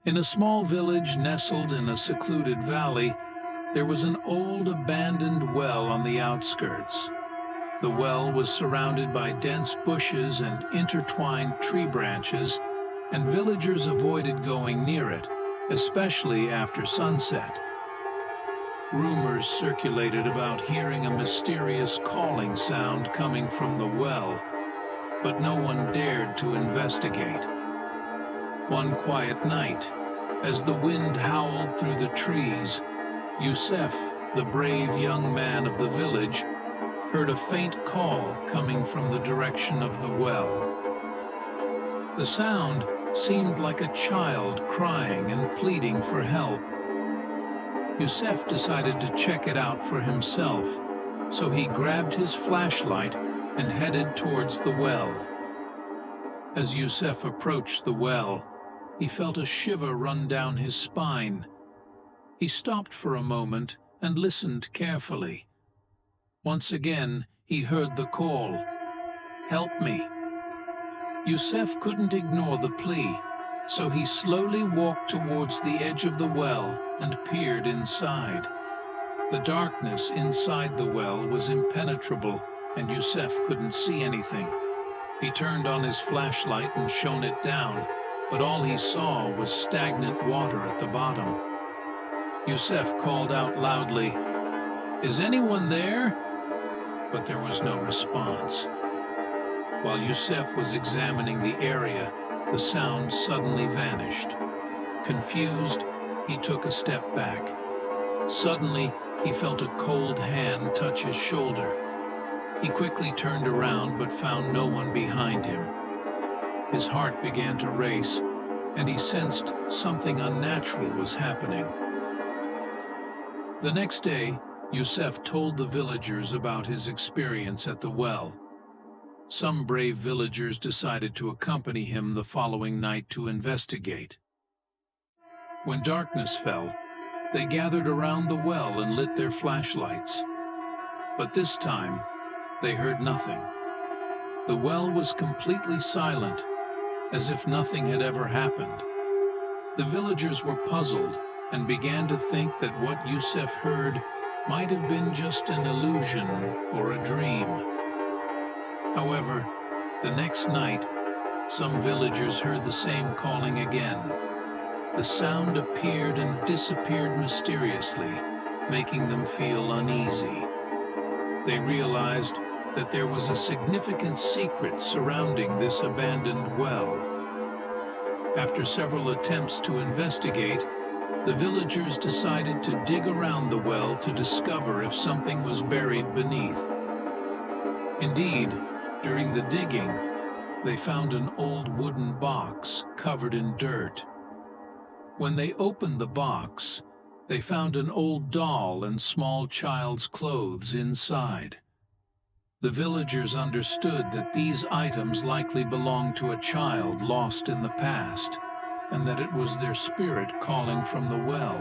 In a small village nestled in a secluded valley, there was an old abandoned well on the outskirts. The well was surrounded by dense bushes and intertwined tree branches, and villagers avoided going near it, especially after sunset. Rumors circulated about hearing a mysterious calling sound coming from the well, but no one dared to investigate. One quiet night, as the wind howled through the trees, Yusef, the brave young man of the village, heard a faint call coming from the direction of the well. The sound seemed like a child crying and pleading for help. Yusef decided to check it out for himself, so he grabbed his flashlight and headed towards the well. As Yusef approached the well, he felt a shiver run down his spine. He stopped for a moment and listened carefully. Once again, he heard the call, "Help me." Yusef couldn't ignore the plea, so he slowly walked towards the edge of the well and peered inside. The darkness inside the well was impenetrable, and Yusef couldn't see anything. He turned on his flashlight and shone it down, but all he saw was stagnant water at the bottom. Yusef called out loudly, "Is anyone there?" But there was no response. While Yusef was examining the area, the sound suddenly vanished. Confused, he took a step back. Suddenly, he felt a cold hand touch his shoulder. He quickly turned around but found no one behind him. His heart began to race, and he sensed something unnatural was happening. The next day, Yusef told the villagers about his experience at the well. Some brave villagers decided to accompany him the following night to investigate. When darkness fell, they gathered around the well and lit their flashlights. But this time, they heard nothing. The well was completely silent, as if nothing had ever happened. The villagers were puzzled and began to think that what Yusef heard might have been just an illusion or a dream. However, the next night, some villagers heard the same calling again. The sound appeared and disappeared mysteriously, making them feel uneasy. They realized that there was a significant secret surrounding this abandoned well. After several attempts to investigate, the villagers decided to dig around the well to discover if something was buried beneath. Indeed, during the digging, they found an old wooden box covered in dirt. When they opened the box, they found an old doll and small child's clothes inside. The villagers understood that these items likely belonged to a child lost in the past, and that it was their spirit calling from the well.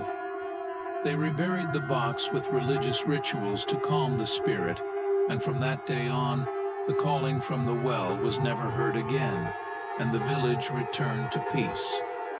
They reburied the box with religious rituals to calm the spirit, and from that day on, the calling from the well was never heard again, and the village returned to peace.